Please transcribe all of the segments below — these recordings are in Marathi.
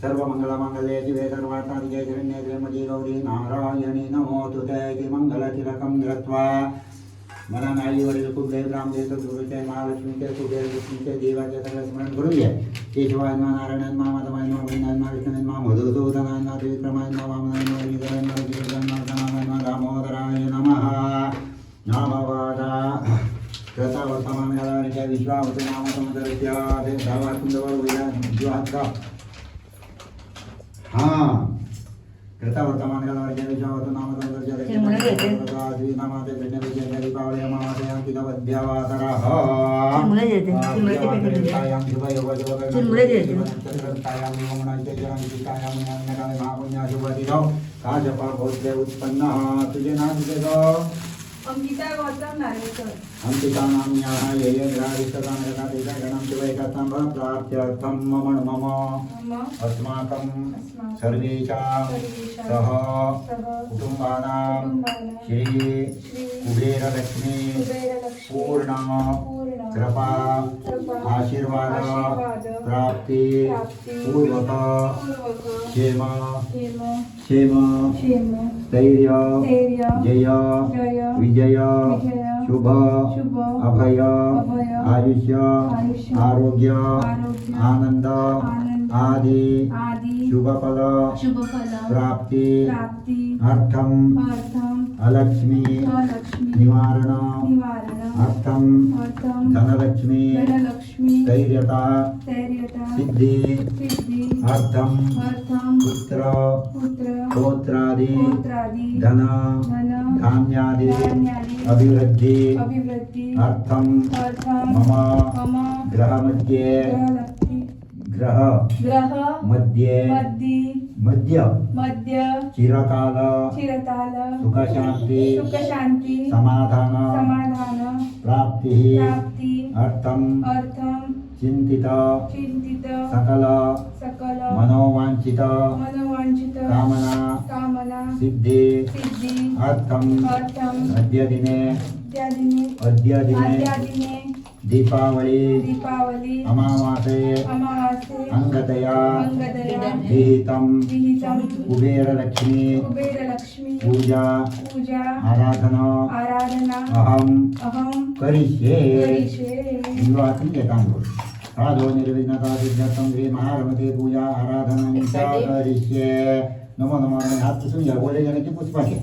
सर्वमङ्गलमाङ्गल्ये शिवे सर्वार्थसाधिके शरण्ये त्र्यम्बके गौरी नारायणी नमोऽस्तुते इति मङ्गलतिलकं धृत्वा मनानायिवरील कुबेर रामदेव गुरुचे महालक्ष्मीचे कुबेर लक्ष्मीचे देवाचे सगळे स्मरण करूया. केशवाय नमः, नारायणाय नमः, माधवाय नमः, गोविंदाय नमः, विष्णुवाय नमः, मधुसूदनाय नमः, त्रिविक्रमाय नमः, वामनाय नमः, गिरिधराय नमः, गिरिधराय नमः, गणाय नमः, दामोदराय नमः. नामवादा कृतवर्तमानकालानिके विश्वावतु नामसमुद्रस्य देवतावाकुन्दवर विद्वांसा हाँ कृता वर्तमानकालानिके विश्वावतु नामसमुद्रस्य देवतावाकुन्दवर नामाते कृष्णविजय दीपावली अमावास्या अंकितवद्भ्यावासरः चिन्मुळे उत्पन्न तुझे नाम अंकिता गौतम नारेकर. अंकिता नाम्याः ययग्रादिष्टकामयकादिका गणं शिवैकस्तम्भ प्राप्त्यर्थं मम अस्माकं सर्वेषां सह कुटुम्बानां श्री कुबेरलक्ष्मी पूर्ण कृपा आशीर्वाद प्राप्ति पूर्वक क्षेम स्थैर्य जय विजय शुभ अभय आयुष्य आरोग्य आनंद आदि शुभफल प्राप्ति अर्थम अलक्ष्मी निवारण अर्थम धनलक्ष्मी स्थैर्यता सिद्धि अर्थम पुत्र पौत्रादि धन धान्यादि अभिवृद्धि अर्थम मम ग्रह मध्य चिरकाल सुख शांति समाधान प्राप्ति अर्थम चिंतित सकल मनोवांछित कामना सिद्धि अर्थम अद्य दिने दीपावली अमावासे अंगतया विहितं कुबेरलक्ष्मी पूजा आराधना अहम करिष्ये. साधो निर्विघ्नता सिद्ध्यर्थं श्री महारमते पूजा आराधना करिष्ये. नमो नमः. हाथ सुनिए बोले जाने की पुष्पाके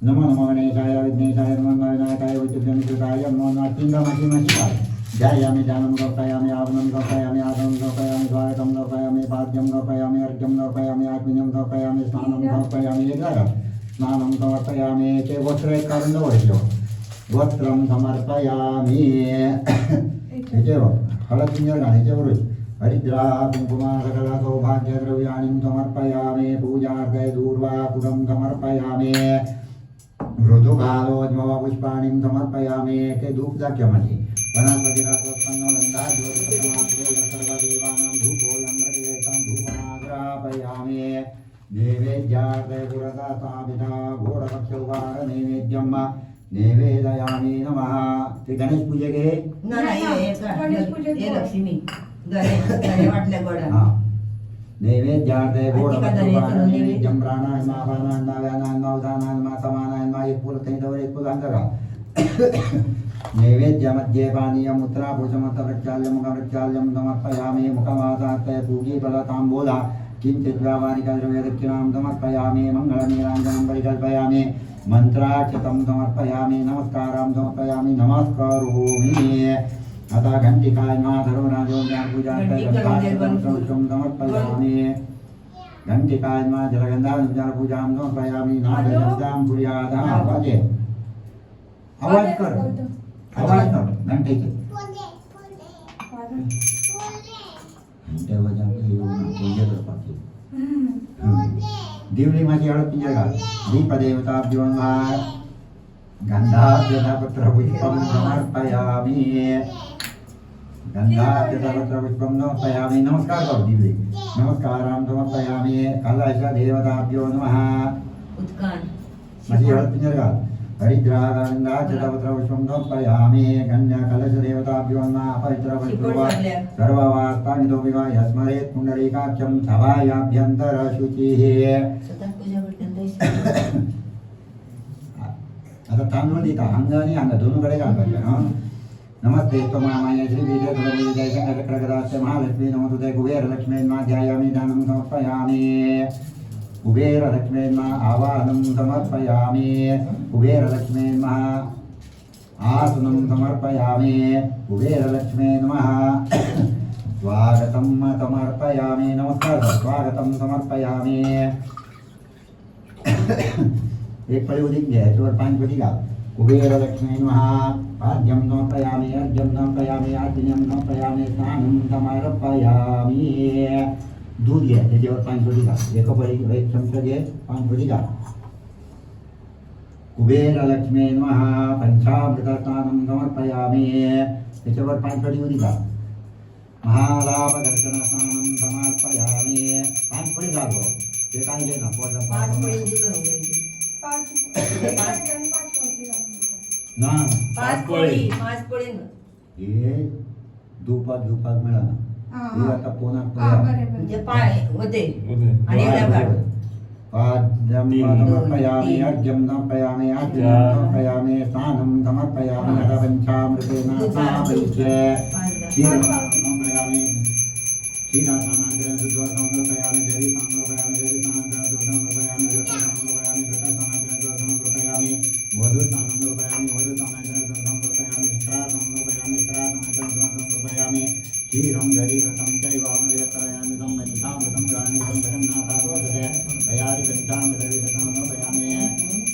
नमो नमः गणेशाय विघ्नेशाय नमः विनायकाय वैद्यनाथाय नमो नमः. तिंगमशिमशिवाय ध्यायामि ध्यानं गौपयामि आवनं गौपयामि आसनं गौपयामि स्वागतं गौपयामि पाद्यं गौपयामि अर्घ्यं गौपयामि आत्मीयं गौपयामि स्नानं गौपयामि. स्नानं समर्पयामि. ते वस्त्र एक कारण वर्षो वस्त्रं समर्पयामि. हळद पिंजर घालायचे बरोबर. हरिद्रा कुंकुमा सकला सौभाग्यद्रव्याणि समर्पयामि. पूजार्थे दूर्वापुरं समर्पयामि. मृदुकालोज्मव पुष्पाणि समर्पयामि. ते धूप दाख्यामाचे वनस्पतिरात्मन्न गन्धा सर्वदेवानां धूपोऽयं प्रतिवेदां धूपमाग्रापयामि. नैवेद्यार्थे पुरतस्तापिता घोरपक्षोपहार नैवेद्यं नैवेदयामि. नमः. ते गणेश पूजेके लक्ष्मी नैवेद्यार्थे घोरपक्षोपहार नैवेद्यं प्राणान्मापानान्माव्यानान्मावधानान्मा समानान्मा. एक पूर्णतैतवर एक पूर्णांतरा नैवेद्यमध्ये पानीयम् उत्तराभूषमन्तप्रक्षाल्यं मुखप्रक्षाल्यं समर्पयामि. मुखमासात्ते पूगीफलताम्बूला किञ्चित् व्यापारिकद्रव्यदक्षिणां समर्पयामि. मङ्गलनीराञ्जनं परिकल्पयामि. मन्त्राक्षतं समर्पयामि. नमस्कारां समर्पयामि. नमस्करोमि. अतः घण्टिकाय धर्मराजो ज्ञानपूजार्थं समर्पयामि. घण्टिकाय जलगन्धापूजां समर्पयामि. नागगन्धां कुर्यादः. आवाज कर घंटेचे घंटे वाजा पूजा करपाची. दिवली माझी हळद पिंजर घाल. दीपदेवताभ्यो नमः. गन्धाद्यपत्रपुष्पं समर्पयामि. गन्धाद्यपत्रपुष्पं समर्पयामि. नमस्कार करो दिवली. नमस्कारां समर्पयामि. कलश देवताभ्यो नमः. माझी हळद पिंजर घाल. हरिद्रागन्धाचलपत्रपुष्पं समर्पयामि कन्याकलशदेवताभ्यो नमः पवित्रवस्त्रुवा सर्ववास्तानितो विवाह स्मरेत् पुण्डरीकाक्षं सभायाभ्यन्तरशुचिः आता तांदूळ देता अंग आणि अंग दोन्हीकडे घालपायचे ना नमस्ते त्वमामाय श्री विजय जय शंकरक्रगदास्य महालक्ष्मी नमोस्तुते कुबेरलक्ष्मीर्मा ध्यायामि दानं समर्पयामि कुबेरलक्ष्मीर्मा आवाहनं समर्पयामि कुबेरलक्ष्मीर्मा आसनं समर्पयामि कुबेरलक्ष्मी नमः स्वागतं समर्पयामि नमस्कार स्वागतं समर्पयामि एक पळी उदिक घ्या याच्यावर 5 पळी घाल कुबेरलक्ष्मी नमः पाद्यं समर्पयामि अर्घ्यं समर्पयामि आत्मन्यं समर्पयामि स्नानं समर्पयामि दूध घ्या त्याच्यावर 5 पळी घाल एक पळी एक चमचा घे 5 पळी घाल कुबेरलक्ष्मी नमः पंचामृतस्नानं समर्पयामि त्याच्यावर 5 पळी उदिक घाल महालाभदर्शन स्नानं समर्पयामि 5 पळी घाल ते काय घे ना पोटा 5 पळी उदिक करून घ्यायची 5 ना 5 पळी हे दुपाक मिळाला हे आता पुन्हा म्हणजे पाय होते आणि पाद्यं समर्पयामि अर्घ्यं समर्पयामि आत्मन्यं समर्पयामि स्नानं समर्पयामि पंचामृतेन स्नापयिष्य क्षीरं समर्पयामि क्षीरासनान्तरं दुग्धं समर्पयामि जरितं समर्पयामि जरितानन्तरं दुग्धं समर्पयामि घृतं समर्पयामि घृतासनान्तरं दुग्धं समर्पयामि मधुस्नानं समर्पयामि मधुस्नान्तरं दुग्धं समर्पयामि श्राद्धं समर्पयामि श्राद्धनान्तरं दुग्धं समर्पयामि क्षीरं दधिघृतं चैव अमृतकरयामि सम्मतितामृतं गार्णिकं जगन्नाथार्वतते तयारि पञ्चामृतविधं समर्पयामि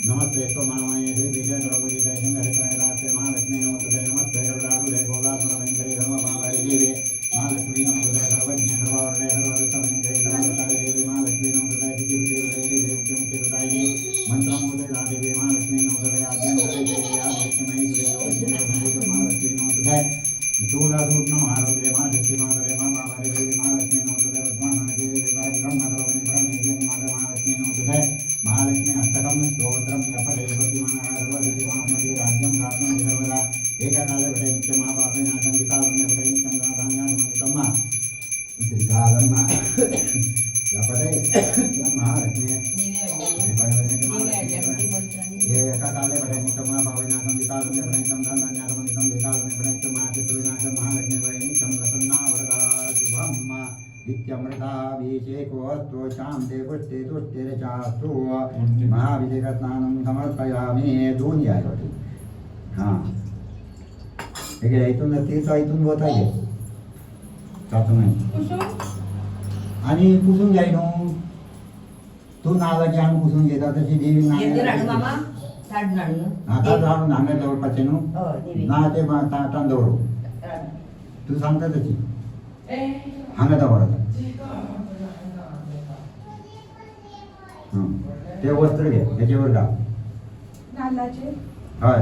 नमस्ते त्वमामाय श्री विजय द्रौपदी जय शंकरक्रगदास्य महालक्ष्मी नमोस्तुते नमस्ते गरुडारूढे गोलासुरभयङ्करी धर्मपावरि देवी महालक्ष्मी नमोस्तुते सर्वज्ञ सर्ववर्णे सर्वदत्तभयङ्करी सर्वदत्तारि देवी महालक्ष्मी नमोस्तुते दिव्यदेवी देवमुक्तिप्रदायिनी मन्त्रमूर्ते देवी महालक्ष्मी नमोस्तुते आद्यन्तरे देवी आदिलक्ष्मी महालक्ष्मी नमोस्तुते स्थूलसूक्ष्म महारुद्रे महाशक्ति मातरे महाभारे देवी महालक्ष्मी नमोस्तुते पद्मानाय देवी ब्रह्मदेवनी ब्रह्मेश्वरी माता महालक्ष्मी नमोस्तुते महालक्ष्मी अष्टकं स्तोत्रं यपदेवती महाराजवती महामती राज्यं प्राप्तं सर्वदा एकाकाले वटे नित्यं महापापनाशं विकालं वटे नित्यं दाधान्यासमनितं मा श्रीकालं मा यपदे महालक्ष्मी एकाकाले वटे नित्यं महापापनाशं विकालं वटे नित्यं दाधान्यासमनितं विकालं वटे नित्यं महाशत्रुविनाशं महालक्ष्मी वटे नित्यं प्रसन्ना वरदा शुभं नित्यमृताभिषेकोऽस्तु शान्ते पुष्टे तुष्टिर्चास्तु महाभिषेकस्नानं समर्पयामि दोन्ही आहे वाटते हां ठीक आहे इथून तीर्थ इथून होत आहे जातो नाही आणि पुसून घ्यायनो तू नावाची आम्ही पुसून घेता तशी देवी मामा साड नाडू आता जाऊन नांगर जवळ पाचेनो ना ते ताटान दवरू तू सांगता तशी हांगा दवरता ते वस्त्र घे त्याच्यावर घाल नाल्लाचे हय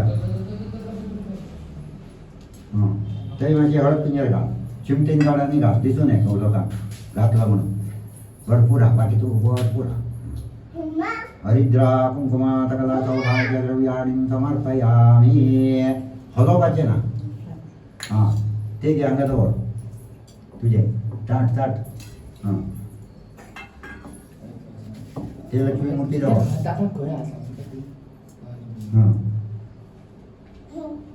ते म्हणजे हळद पिंजर घाल चिमटीन गाडांनी घाल दिसून नये लोकांना घातला म्हणून भरपूर हा बाकी तू भरपूर हा हरिद्रा कुंकुमा सकला सौभाग्य द्रव्याणीं समर्पयामि हलवायचे ना हां ते घे अंगाजवळ तुझे ताट हां ते लक्ष्मी मूर्ती जवळ हां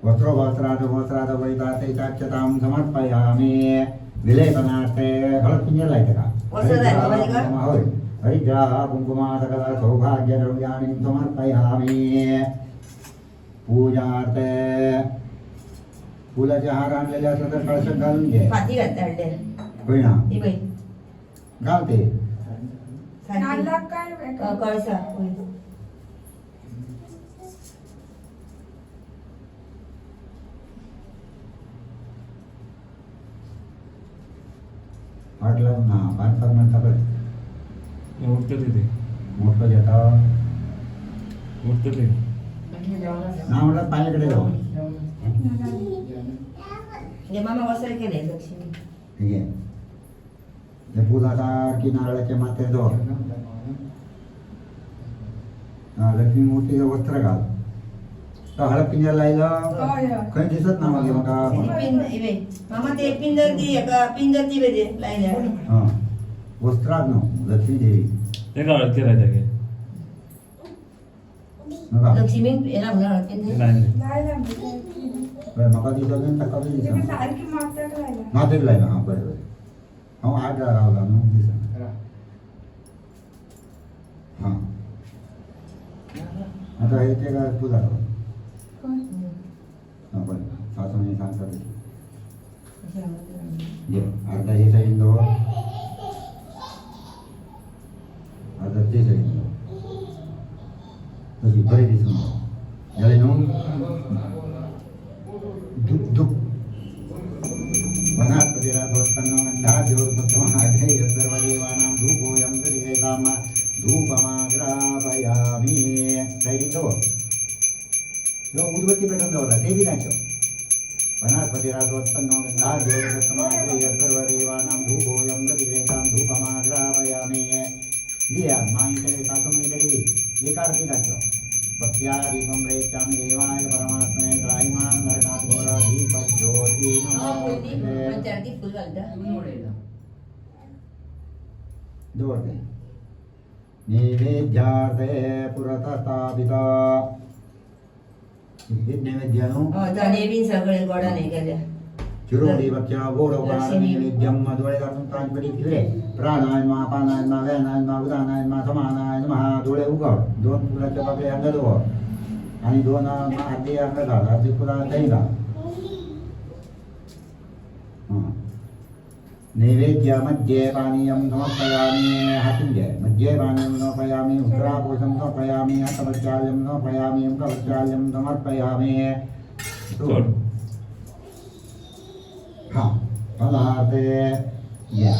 वस्त्राद वैदाते चाक्षतां समर्पयामि विलेपनार्थे हळद पिंजर लायतं का होय हरिद्रा कुंकुमा सकल सौभाग्य द्रव्याणीं समर्पयामि पूजार्थे फुलाचे हार आणलेले असलं तर कळशात घालून घे पाती घालते होय ना ही बाई घालते नाल्ला काय कळसा वाटलं ना बांधतात म्हणता कडे मोठं तिथे मोठं घेता मोठं ते ना म्हणलं पाण्याकडे जाऊ हे मामा वसर केले लक्ष्मी ठीक आहे ते फुलाचा की नारळाच्या माथ्याजवळ लक्ष्मी मूर्तीचं वस्त्र घाल तो हळद पिंजर लायला हय हय खंय दिसत ना मागे म्हाका इवे मामा ते पिंजर ती एका पिंजर ती वेजे लायल्या हा वस्त्रात न्हू लक्ष्मी देवी तेका हळद केलाय तेगे नका लक्ष्मीन येला म्हणून पिंजर लायले लायला म्हणजे म्हाका दिसत नाही ताका बी ते दिसत सारखी मागताक लायला मातेक लायला हा बरें बरें हांव आठ रावला न्हू दिसना हा आता हे ते काय तुझा कोण हा बरें सासू म्हणे सांगता घे अर्धा हे साईड दवर अर्धा ते साईड दवर तशी बरें दिसून जालें न्हू दुप दुप वनात्पतिरा दोस्तन्नो ज्योतिर्पत्वमाग्रे सर्वदेवानां धूपोऽयं गृहेताम धूपमाग्रापयामि साईडीन दवर जो उदबत्ती पेटवून दवरला ते बी नाचो वनात्पतिरा दोस्तन्नो ज्योतिर्पत्वमाग्रे सर्वदेवानां धूपोऽयं गृहेताम धूपमाग्रापयामि दिया माईकडे सासूमाईकडे एकार्ती नाचो भक्त्या दीपं प्रेष्यामि देवाय परमात्मने त्रायमां नरकात् घोर दीपज्योति नमोऽस्तुते पंचायती फुल घालता जोडते नैवेद्यार्थे पुरतः स्थापिता नैवेद्यानु देवीन सगळे गोडा नाही केल्या चिरोडी भक्त्या गोडोपार नैवेद्यं डोळे घालून प्राणपडी फिरे प्राणाय मा पानाय मा व्यानाय मा उदानाय मा समानाय नमः डोळे उघड दोन फुलाच्या बागडे अंग दवर आणि दोन अर्धी अंग घाल अर्धी फुला दही घाल नैवेद्यमध्ये पानीयं समर्पयामि हातिंगे मध्ये पानीयं समर्पयामि उत्तरापोषं समर्पयामि हस्तवस्त्राल्यं समर्पयामि मुखवस्त्राल्यं समर्पयामि सोड हाँ पदार्थे या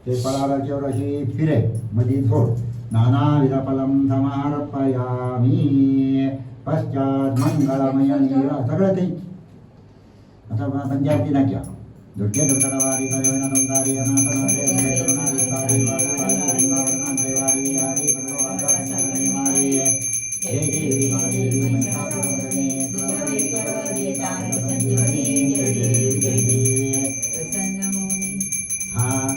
ते पदार्थाच्यावर अशी फिरे मधी थोड नानाविध फलं समर्पयामि पश्चात मंगलमय सगळं ते आता पंचायती नाक्या दुर्गे दुर्गटवारी करेण संतारी अनाथनाथे उदे करुणाविस्तारी वारी वृंदावनांतेवारी हरि परलोकाचारी मारी जय देवी मा देवी महिषासुरमर्दिनी सुरवरेश्वरी तारक संजीवनी जय देवी जय देवी प्रसन्न होनी हाँ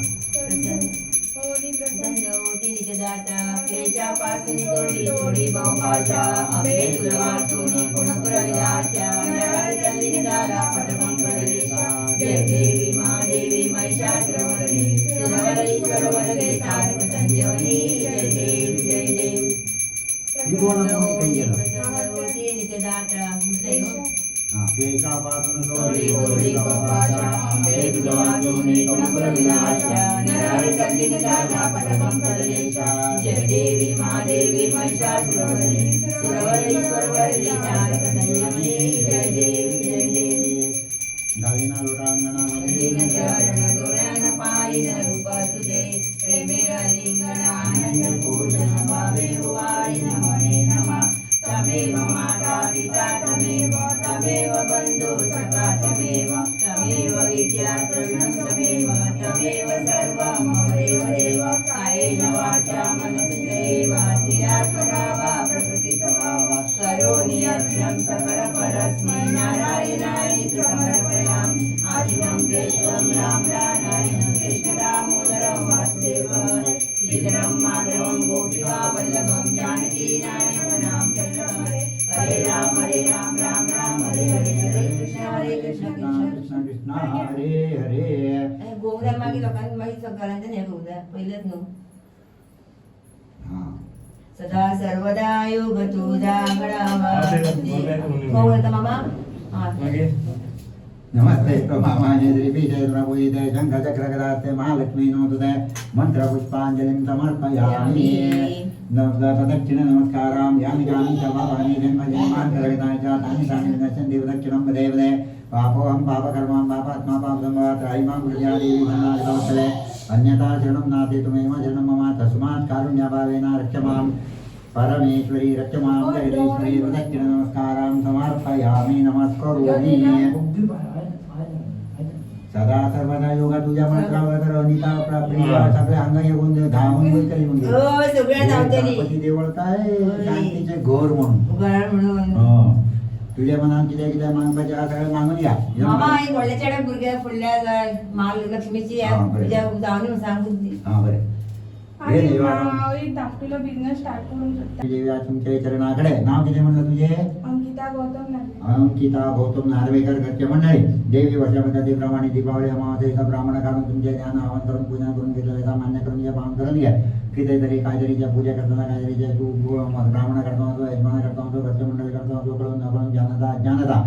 होली प्रसन्न प्रसन्न होती निजदाता केशापासून तोडी तोडी बहुभाषा अभे तुलवासून गुणप्रविलाशा नरहरि निदाला पटमंगलेशा जय देवी मा देवी महिषासुरमर्दिनी सुरवरेश्वर वरदे तारक संजीवनी जय देवी जय देवी प्रसन्न होती निजदाता मुस्लिम हाँ केशापासून तोडी तोडी बहुभाषा अभे तुलवासून गुणप्रविलाशा नरहरि निदाला पटमंगलेशा जय देवी महादेवी महिषासुरमर्दिनी सुरवरेश्वर वरदे तारक संजीवनी जय देवी जय देवी डाळीना लोटांगणामध्ये दीन चरण डोळ्यान पाहिन रूप तुझे प्रेमे अलिंगन आनंद पूजन भावे वाळीन म्हणे नमा तमेव माता पिता तमेव तमेव बंधू सखा तमेव तमेव विद्या तृणं तमेव तमेव सर्वं मम देव देव कायेन वाचा मनसेव धियात्मना वा प्रकृतिस्वभाव करोमि यज्ञं सकलपरस्मै नारायणाय समर्पयामि आदिनं केशवं राम नारायणं कृष्णदामोदरं वासुदेवं श्रीधरं माधवं गोपिका वल्लभं जानकीनायकनां हरे राम राम राम हरे हरे हरे कृष्ण कृष्ण कृष्ण हरे हरे गोवऱ्या मागे लोकांनी मागे सकाळांच्या हे गोवऱ्या पहिलेच न्हू हाँ सदा सर्वदा योग तुझा घडावा म्हणून. गोवऱ्या मामा हा मागे नमस्ते प्रभामाने श्रीपीठे प्रभुते शङ्खचक्रगदास्ते महालक्ष्मी नोदुते मन्त्रपुष्पाञ्जलिं समर्पयामि प्रदक्षिण नमस्कारां यानि यानि च पापानि जन्मजन्मान्तरगतानि च तानि तानि विनश्यन्ति प्रदक्षिणं वदेवदे पापोऽहं पापकर्मां पापात्मा पापसम्भवात् त्रायिमां प्रजादेवी धनादिकौशले अन्यथा शरणं नास्ति त्वमेव शरणं मम तस्मात् कारुण्याभावेन रक्ष मां परमेश्वरी रक्ष मां जगदीश्वरी प्रदक्षिण नमस्कारां समर्पयामि नमस्करोमि सदा सर्वदा योगा तुझ्या मंत्रावर तर अनिता प्रिया सगळे अंग येऊन दे धावून दे तरी म्हणजे हो सगळ्या धावतली गणपती देवळ काय शांतीचे घर म्हणून घर म्हणून हो. तुझ्या मनात किती किती मागपाचे हा सगळं मागून या मामा आई व्हडल्याच्या भुरग्या फुडल्या महालक्ष्मीची हा, बरं. तुझ्या जाऊन सांगून दी हा बरे हे आणि देवा मावळी धाकटुला बिझनेस स्टार्ट करून शकता देवा तुमच्या चरणाकडे नाव किती म्हणलं तुझे अंकिता गौतम नागरे अंकिता गौतम नार्वेकर घरचे मंडळी देवी वर्षापद्धतीप्रमाणे दीपावली अमावस्येचा ब्राह्मण काढून तुमचे ध्यान आवाहन करून पूजा करून घेतलेला मान्य करून घ्या पाहून करून घ्या कितीतरी काहीतरीच्या पूजा करताना काहीतरीच्या तू ब्राह्मण करता होतो यजमान करता होतो घरचे मंडळी करता होतो कळून नकळून ज्ञानता अज्ञानता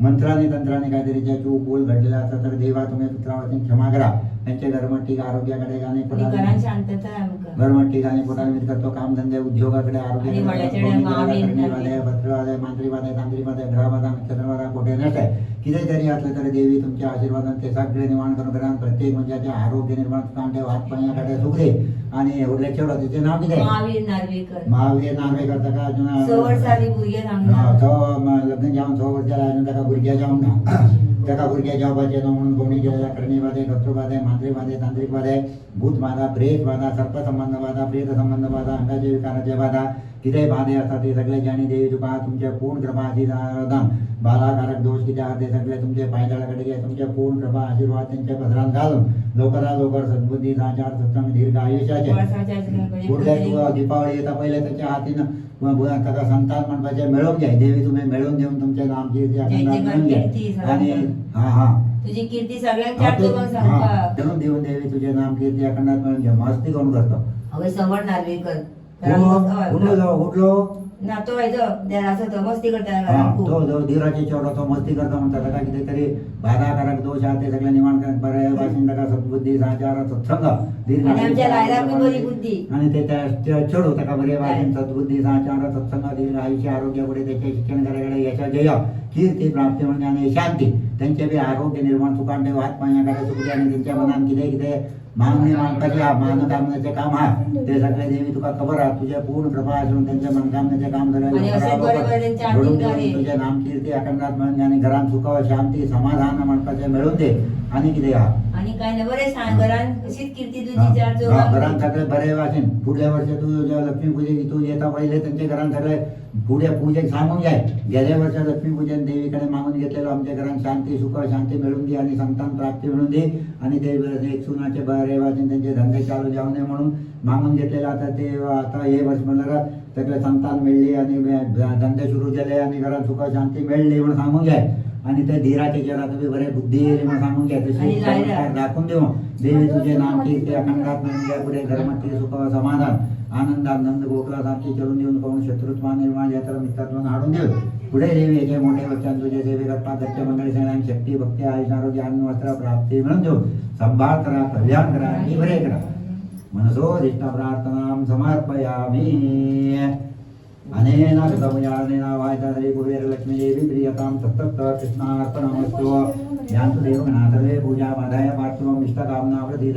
मंत्राने तंत्राने काहीतरीच्या चूक बोल घडलेला असता तर देवा तुम्ही पुत्रावरती क्षमा करा त्यांचे घरमट्टी आरोग्याकडे गाणे घरात शांतता आहे आमका घरमट ठिकाणी पोटाने करतो काम धंदे उद्योगाकडे आणि वड्याचेडे महावीर आरोग्य पत्रवादय मांत्रिवादय तांत्रिकवादय ग्रहवादा नक्षत्रवादा कोठे नसते किती तरी असलं तरी देवी तुमच्या आशीर्वादाने ते सगळे निर्माण करून करा प्रत्येक म्हणजे आरोग्य निर्माण कांटे हात पाण्याकडे सुखदे आणि लेक्चर तिचे नाव किती महावीर नार्वेकर महावीर नार्वेकर तका अजून 6 वर्षांनी भुरगे सांगणार लग्न जाऊन 6 वर्षाला अजून तका भुरग्या जाऊन ना तका भुरग्या बाचे म्हणून कोणी केलेला करणीवादे कर्तृवादे मांत्रिकवादे तांत्रिकवादे भूतबाधा प्रेतबाधा सर्पसंबंधबाधा प्रेत संबंधबाधा अंगाचे विकाराचे बाधा किती बाधे असतात ते सगळे ज्ञानी देवी तुका तुमच्या पूर्ण कृपा आशीर्वाद बाधाकारक दोष किती आहेत ते सगळे तुमचे पायदळाकडे घ्या तुमच्या पूर्ण कृपा आशीर्वाद त्यांच्या पदरात घालून लवकरात लवकर सद्बुद्धी साचार सत्संग दीर्घ आयुष्याचे पुढल्या तू दीपावली येता पहिले त्याच्या हातीनं त्याचा संतान म्हणपाचे मिळवून घ्या देवी तुम्ही मिळवून देऊन तुमच्या नाम कीर्ती अखंडात मिळवून घ्या आणि हा हा तुझी कीर्ती सगळ्यांच्या सांगता देऊन देऊन देवी तुझे नाम कीर्ती अखंडात मिळून घ्या मस्ती कोण करतो अगं समोर नार्वेकर उठलो नातो व्हायचो असं तर मस्ती करता तो धीराचे चेवढा तो मस्ती करता म्हणतात का कितीतरी बाधाकारक दोष आहे ते सगळे निवारण करत पर्याय वाशिंदा का सद्बुद्धी साचार सत्संग दीर्घ आणि आमच्या रायला पण बरी बुद्धी आणि ते त्या चढ होता का बरे वाशिंद सद्बुद्धी साचार सत्संग दीर्घ आयुष्य आरोग्य पुढे त्याचे शिक्षण करायकडे यशा जय कीर्ती प्राप्ती म्हणजे आणि शांती त्यांचे बी आरोग्य निर्माण सुकांडे वाट पाण्याकडे सुकते आणि त्यांच्या मनात किती किती मागणी मागण्याचे मानकामण्याचे काम हा ते सगळे देवी तुका खबर आहे तुझ्या पूर्ण कृपा असून त्यांच्या मनकामण्याचे काम तुझ्या नाम कीर्ती अखंडात मिळून आणि घरात सुख शांती समाधान मनकाचे मिळवून दे आणि किती हा आणि काय नाही बरे सांग घरात अशीच कीर्ती तुझी चार घरात सगळे बरे वाचेन पुढल्या वर्षी तू लक्ष्मी पूजे तू येता पहिले त्यांच्या घरात सगळे पुढे पूजेक सांगून जाय गेल्या वर्षी लक्ष्मी पूजन देवीकडे मागून घेतलेलं आमच्या घरात शांती सुख शांती मिळून दे आणि संतान प्राप्ती मिळून दे आणि ते एक सुनाचे बरे वाचून त्यांचे धंदे चालू जाऊ नये म्हणून मागून घेतलेलं आता हे वर्ष म्हणलं सगळे संतान मिळली आणि धंदे सुरू झाले आणि घरात सुख शांती मिळली म्हणून सांगून घ्याय आणि ते धीराचे चेहरा तुम्ही बरे बुद्धी म्हणून सांगून घ्या तशी दाखवून देऊ देवी तुझे नाम कीर्ती अखंडात मिळून घ्या पुढे धर्मती सुख समाधान आनंद गोकुळासारखी चलून देऊन करून शत्रुत्व निर्माण यात्र मित्रत्व हाडून देऊ पुढे देवी याचे मोठे वचन तुझे सेवे करता घरच्या मंडळी सगळ्यांनी शक्ती भक्ती आयुष आरोग्य अन्न वस्त्र प्राप्ती मिळून देऊ संभाळ करा कल्याण करा आणि बरे करा मनसोदिष्ट प्रार्थनां समर्पयामि अनेन कृतमुजानेन वायतादरी कुबेरलक्ष्मीदेवी प्रियतां तत्तत् कृष्णार्पणमस्तु यान्तु देवगणाः सर्वे पूजामादाय पार्थो इष्टकामना प्रतीत